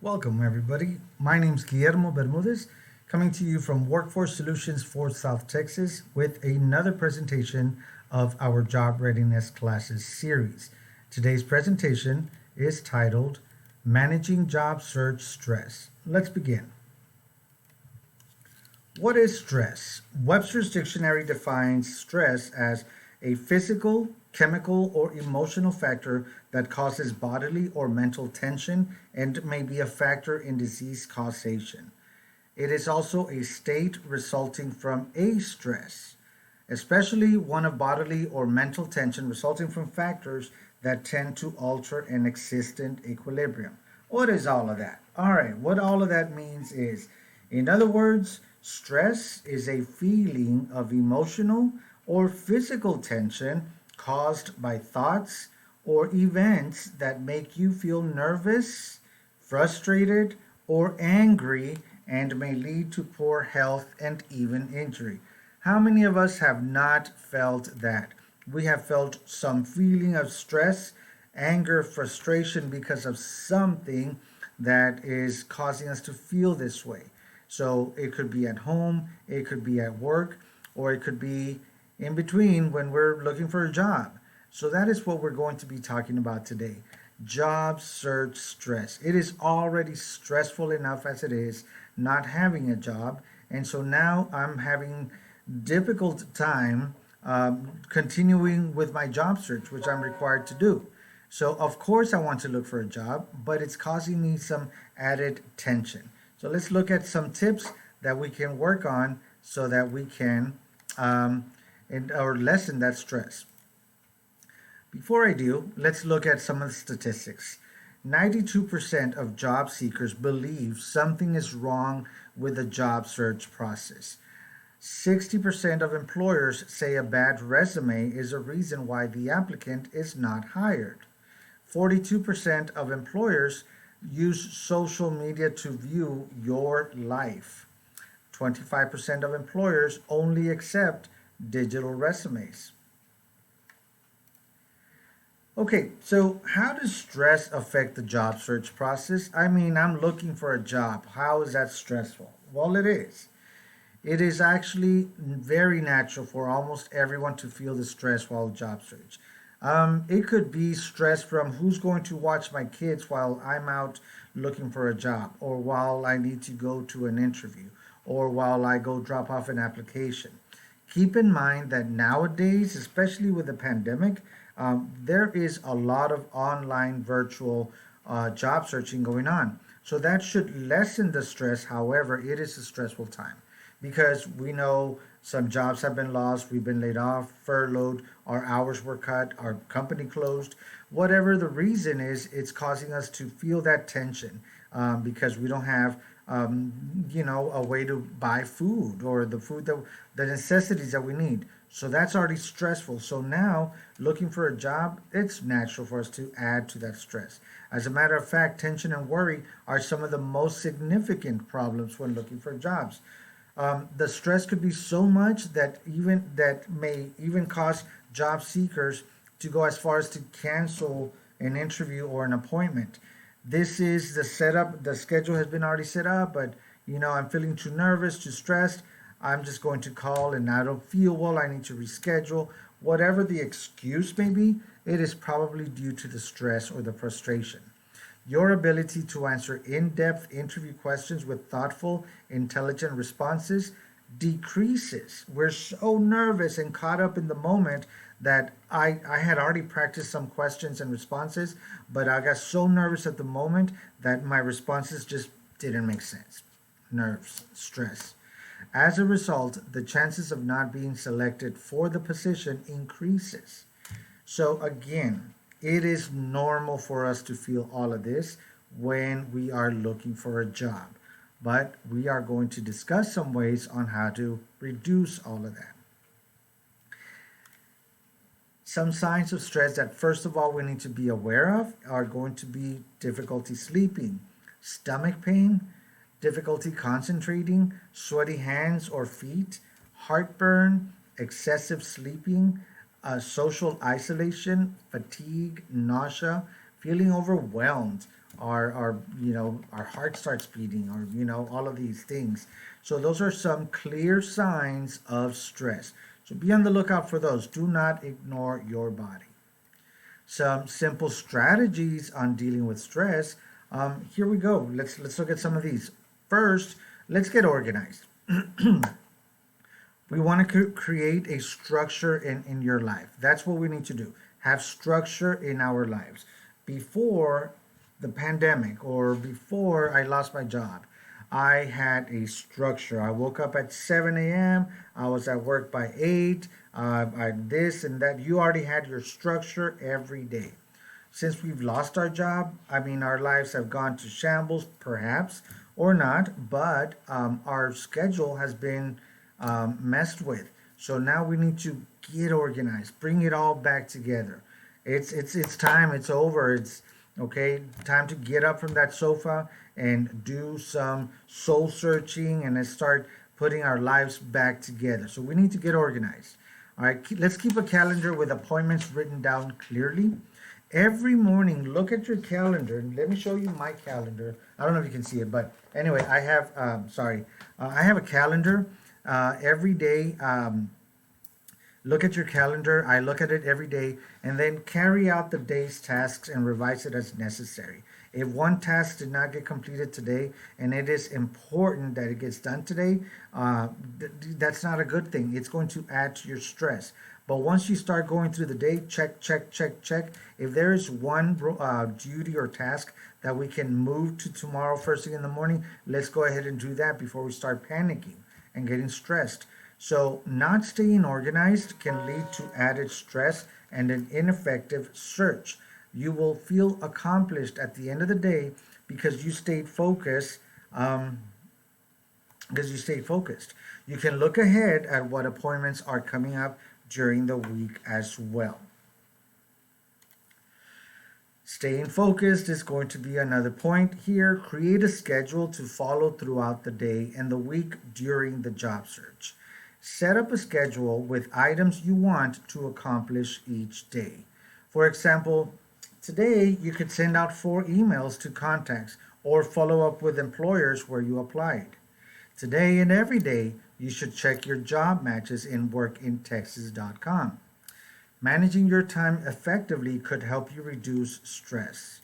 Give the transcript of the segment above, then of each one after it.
Welcome, everybody. My name is Guillermo Bermudez, coming to you from Workforce Solutions for South Texas with another presentation of our Job Readiness Classes series. Today's presentation is titled Managing Job Search Stress. Let's begin. What is stress? Webster's dictionary defines stress as a physical, chemical, or emotional factor that causes bodily or mental tension and may be a factor in disease causation. It is also a state resulting from a stress, especially one of bodily or mental tension resulting from factors that tend to alter an existent equilibrium. What is all of that? All right, what all of that means is, in other words, stress is a feeling of emotional or physical tension caused by thoughts or events that make you feel nervous, frustrated, or angry and may lead to poor health and even injury. How many of us have not felt that? We have felt some feeling of stress, anger, frustration because of something that is causing us to feel this way. So it could be at home, it could be at work, or it could be in between when we're looking for a job. So that is what we're going to be talking about today. Job search stress. It is already stressful enough as it is not having a job. And so now I'm having difficult time continuing with my job search, which I'm required to do. So of course I want to look for a job, but it's causing me some added tension. So let's look at some tips that we can work on so that we can or lessen that stress. Before I do, let's look at some of the statistics. 92% of job seekers believe something is wrong with the job search process. 60% of employers say a bad resume is a reason why the applicant is not hired. 42% of employers use social media to view your life. 25% of employers only accept digital resumes. Okay, so how does stress affect the job search process? I mean, I'm looking for a job. How is that stressful? Well, it is. It is actually very natural for almost everyone to feel the stress while job search. It could be stress from who's going to watch my kids while I'm out looking for a job, or while I need to go to an interview, or while I go drop off an application. Keep in mind that nowadays, especially with the pandemic, there is a lot of online virtual job searching going on. So that should lessen the stress. However, it is a stressful time because we know some jobs have been lost, we've been laid off, furloughed, our hours were cut, our company closed. Whatever the reason is, it's causing us to feel that tension because we don't have a way to buy food or the necessities that we need. So that's already stressful. So now looking for a job, it's natural for us to add to that stress. As a matter of fact, tension and worry are some of the most significant problems when looking for jobs. The stress could be so much that may even cause job seekers to go as far as to cancel an interview or an appointment. This is the setup. The schedule has been already set up, but I'm feeling too nervous, too stressed. I'm just going to call and I don't feel well. I need to reschedule. Whatever the excuse may be, it is probably due to the stress or the frustration. Your ability to answer in-depth interview questions with thoughtful, intelligent responses decreases. We're so nervous and caught up in the moment that I had already practiced some questions and responses, but I got so nervous at the moment that my responses just didn't make sense. Nerves, stress. As a result, the chances of not being selected for the position increases. So again, it is normal for us to feel all of this when we are looking for a job. But we are going to discuss some ways on how to reduce all of that. Some signs of stress that first of all we need to be aware of are going to be difficulty sleeping, stomach pain, difficulty concentrating, sweaty hands or feet, heartburn, excessive sleeping, social isolation, fatigue, nausea, feeling overwhelmed, our our heart starts beating, or all of these things. So those are some clear signs of stress. So be on the lookout for those. Do not ignore your body. Some simple strategies on dealing with stress. Here we go. Let's look at some of these. First, let's get organized. We want to create a structure in your life. That's what we need to do. Have structure in our lives. Before the pandemic, or before I lost my job, I had a structure. I woke up at 7 a.m. I was at work by 8. I this and that. You already had your structure every day. Since we've lost our job, I mean, our lives have gone to shambles, perhaps, or not, but our schedule has been messed with. So now we need to get organized, bring it all back together. It's time. It's over. It's okay. Time to get up from that sofa and do some soul searching, and let's start putting our lives back together. So we need to get organized. All right. Let's keep a calendar with appointments written down clearly. Every morning, look at your calendar. Let me show you my calendar. I don't know if you can see it, but anyway, I have. I have a calendar every day. Look at your calendar. I look at it every day, and then carry out the day's tasks and revise it as necessary. If one task did not get completed today, and it is important that it gets done today, that's not a good thing. It's going to add to your stress. But once you start going through the day, check, check, check, check. If there is one duty or task that we can move to tomorrow first thing in the morning, let's go ahead and do that before we start panicking and getting stressed. So, not staying organized can lead to added stress and an ineffective search. You will feel accomplished at the end of the day because you stayed focused. Because you stayed focused. You can look ahead at what appointments are coming up during the week as well. Staying focused is going to be another point here. Create a schedule to follow throughout the day and the week during the job search. Set up a schedule with items you want to accomplish each day. For example, today you could send out 4 emails to contacts or follow up with employers where you applied. Today and every day, you should check your job matches in workintexas.com. Managing your time effectively could help you reduce stress.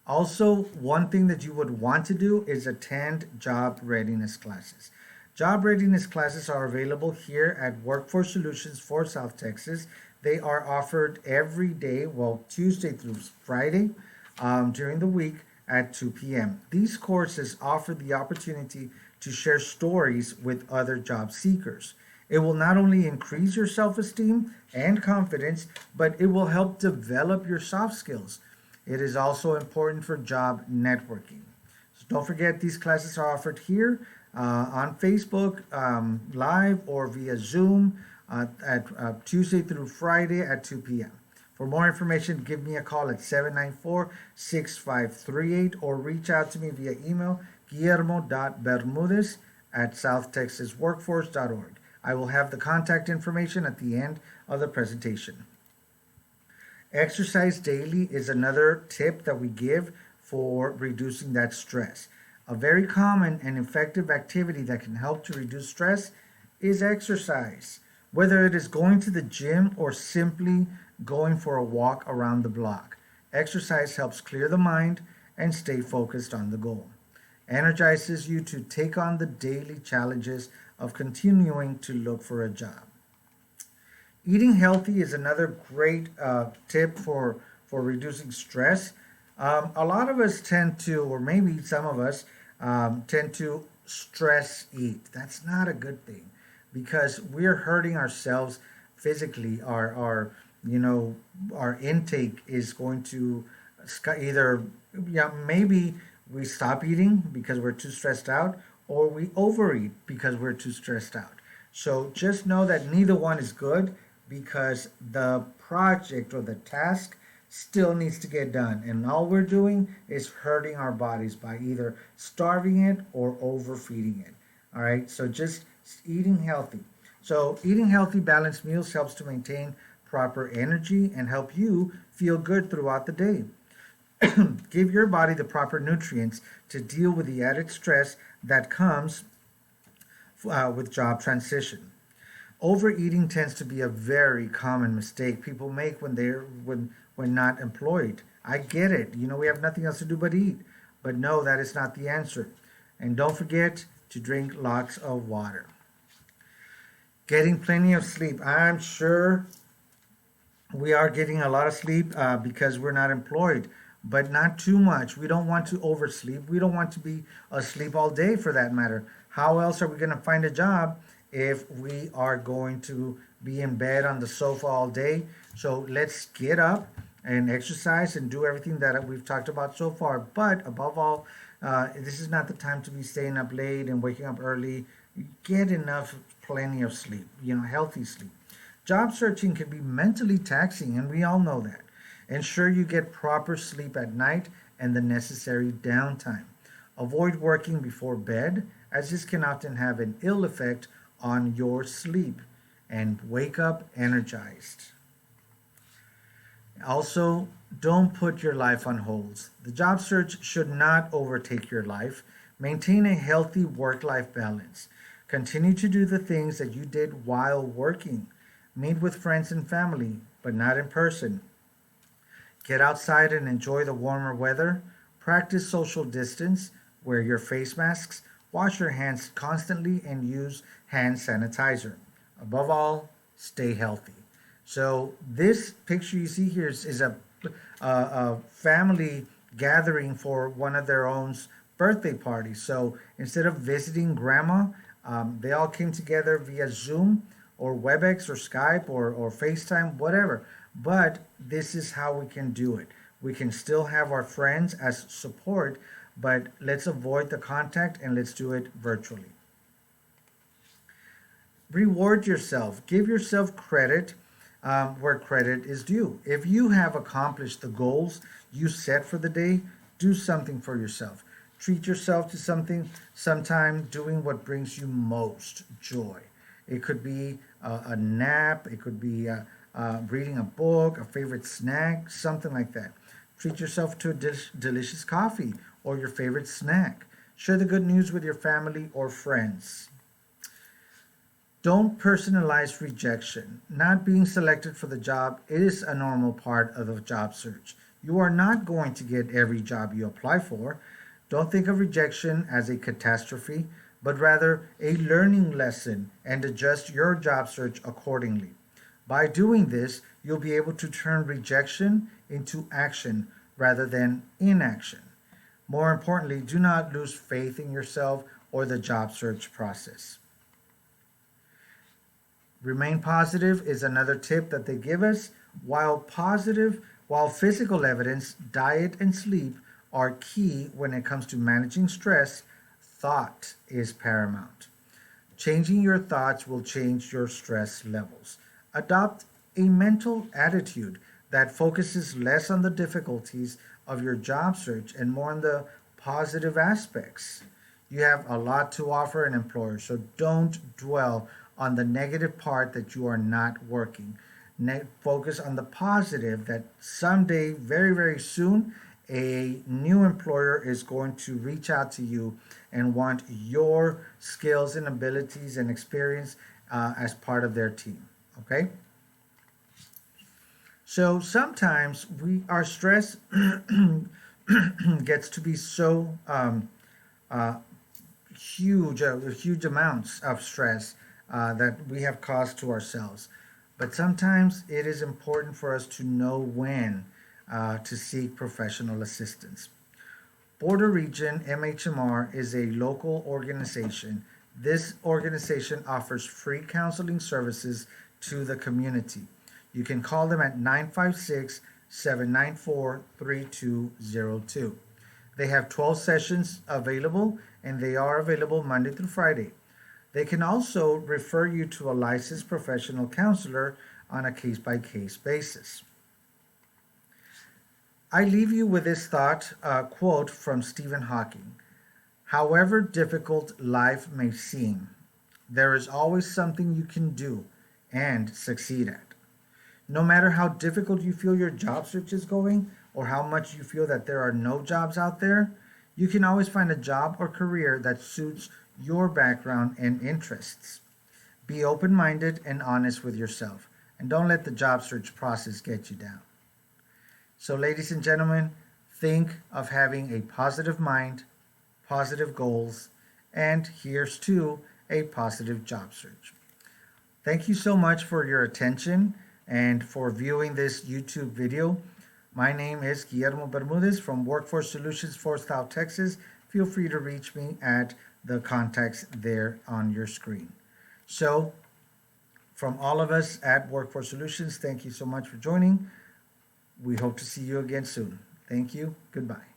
Also, one thing that you would want to do is attend job readiness classes. Job readiness classes are available here at Workforce Solutions for South Texas. They are offered every day, well, Tuesday through Friday during the week at 2 p.m. These courses offer the opportunity to share stories with other job seekers. It will not only increase your self esteem and confidence, but it will help develop your soft skills. It is also important for job networking. So don't forget, these classes are offered here on Facebook Live or via Zoom at Tuesday through Friday at 2 p.m. For more information, give me a call at 794-6538 or reach out to me via email, guillermo.bermudez@southtexasworkforce.org. I will have the contact information at the end of the presentation. Exercise daily is another tip that we give for reducing that stress. A very common and effective activity that can help to reduce stress is exercise. Whether it is going to the gym or simply going for a walk around the block, exercise helps clear the mind and stay focused on the goal. Energizes you to take on the daily challenges of continuing to look for a job. Eating healthy is another great tip for reducing stress. A lot of us tend to, or maybe some of us, tend to stress eat. That's not a good thing because we're hurting ourselves physically. Our intake is going to either, maybe we stop eating because we're too stressed out, or we overeat because we're too stressed out. So just know that neither one is good because the project or the task still needs to get done. And all we're doing is hurting our bodies by either starving it or overfeeding it. All right, so just eating healthy. So eating healthy, balanced meals helps to maintain proper energy and help you feel good throughout the day. Give your body the proper nutrients to deal with the added stress that comes with job transition. Overeating tends to be a very common mistake people make when not employed. I get it. We have nothing else to do but eat. But no, that is not the answer. And don't forget to drink lots of water. Getting plenty of sleep. I'm sure we are getting a lot of sleep because we're not employed, but not too much. We don't want to oversleep. We don't want to be asleep all day for that matter. How else are we going to find a job if we are going to be in bed on the sofa all day? So let's get up and exercise and do everything that we've talked about so far. But above all, this is not the time to be staying up late and waking up early. Get enough, plenty of sleep, healthy sleep. Job searching can be mentally taxing, and we all know that. Ensure you get proper sleep at night and the necessary downtime. Avoid working before bed, as this can often have an ill effect on your sleep, and wake up energized. Also, don't put your life on hold. The job search should not overtake your life. Maintain a healthy work life balance. Continue to do the things that you did while working. Meet with friends and family, but not in person. Get outside and enjoy the warmer weather. Practice social distance. Wear your face masks. Wash your hands constantly and use hand sanitizer. Above all, stay healthy. So this picture you see here is a family gathering for one of their own birthday parties. So instead of visiting grandma, they all came together via Zoom or WebEx or Skype or FaceTime, whatever. But this is how we can do it. We can still have our friends as support, but let's avoid the contact and let's do it virtually. Reward yourself. Give yourself credit where credit is due. If you have accomplished the goals you set for the day, do something for yourself. Treat yourself to something, sometime doing what brings you most joy. It could be a nap, it could be reading a book, a favorite snack, something like that. Treat yourself to a delicious coffee or your favorite snack. Share the good news with your family or friends. Don't personalize rejection. Not being selected for the job is a normal part of the job search. You are not going to get every job you apply for. Don't think of rejection as a catastrophe, but rather a learning lesson and adjust your job search accordingly. By doing this, you'll be able to turn rejection into action rather than inaction. More importantly, do not lose faith in yourself or the job search process. Remain positive is another tip that they give us. While physical evidence, diet, and sleep are key when it comes to managing stress, thought is paramount. Changing your thoughts will change your stress levels. Adopt a mental attitude that focuses less on the difficulties of your job search and more on the positive aspects. You have a lot to offer an employer, so don't dwell on the negative part that you are not working. Focus on the positive that someday, very, very soon, a new employer is going to reach out to you and want your skills and abilities and experience as part of their team. Okay? So sometimes our stress gets to be so huge amounts of stress that we have caused to ourselves. But sometimes it is important for us to know when to seek professional assistance. Border Region MHMR is a local organization. This organization offers free counseling services to the community. You can call them at 956-794-3202. They have 12 sessions available, and they are available Monday through Friday. They can also refer you to a licensed professional counselor on a case-by-case basis. I leave you with this quote from Stephen Hawking. However difficult life may seem, there is always something you can do and succeed at. No matter how difficult you feel your job search is going, or how much you feel that there are no jobs out there, you can always find a job or career that suits your background and interests. Be open minded and honest with yourself, and don't let the job search process get you down. So, ladies and gentlemen, think of having a positive mind, positive goals, and here's to a positive job search. Thank you so much for your attention and for viewing this YouTube video. My name is Guillermo Bermudez from Workforce Solutions for South Texas. Feel free to reach me at the contacts there on your screen. So, from all of us at Workforce Solutions, thank you so much for joining. We hope to see you again soon. Thank you. Goodbye.